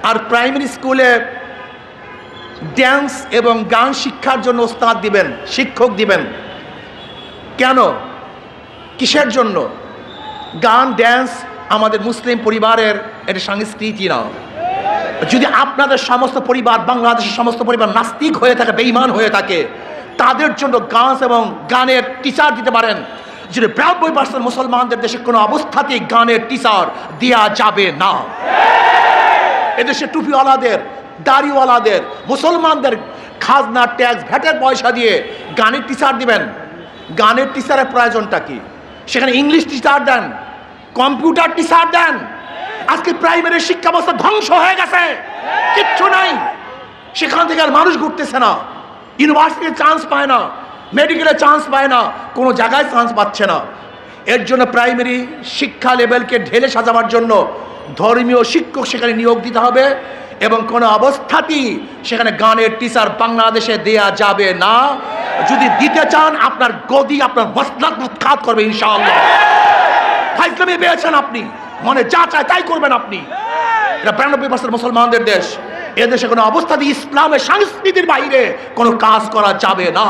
আর primary স্কুলে dance এবং গান শিক্ষার জন্য ওস্তাদ দিবেন, শিক্ষক দিবেন। কেন, কিসের জন্য? গান ড্যান্স আমাদের মুসলিম পরিবারের এটা সংস্কৃতি না। যদি আপনাদের সমস্ত পরিবার, বাংলাদেশের সমস্ত পরিবার নাস্তিক হয়ে থাকে, বেঈমান হয়ে থাকে, তাদের জন্য গান এবং গানের টিচার দিতে পারেন। যদি 92% মুসলমানদের দেশে কোনো অবস্থাতেই গানের টিচার দেওয়া যাবে না। এদেশে টুপিওয়ালাদের, দাড়িওয়ালাদের, মুসলমানদের খাজনা, ট্যাক্স, ভ্যাটের পয়সা দিয়ে গানের টিচার দিবেন। গানের টিচারের প্রয়োজনটা কি? সেখানে ইংলিশ টিচার দেন, কম্পিউটার টিচার দেন। আজকে প্রাইমারি শিক্ষা ব্যবস্থা ধ্বংস হয়ে গেছে, কিচ্ছু নাই। সেখান থেকে আর মানুষ ঘুরতেছে না, ইউনিভার্সিটিতে চান্স পায় না, মেডিকেলে চান্স পায় না, কোনো জায়গায় চান্স পাচ্ছে না। এর জন্য প্রাইমারি শিক্ষা লেভেলকে ঢেলে সাজাবার জন্য ধর্মীয় শিক্ষক সেখানে নিয়োগ দিতে হবে এবং কোনো অবস্থাতেই সেখানে গানের টিচার বাংলাদেশে দেয়া যাবে না। যদি দিতে চান আপনার গদি, আপনার মসলাত উৎখাত করবে ইনশাআল্লাহ। ফাইজলামি পেয়েছেন আপনি, মনে যা চায় তাই করবেন আপনি। এটা 92% মুসলমানদের দেশ। এদেশে কোনো অবস্থাতেই ইসলামের সংস্কৃতির বাইরে কোনো কাজ করা যাবে না।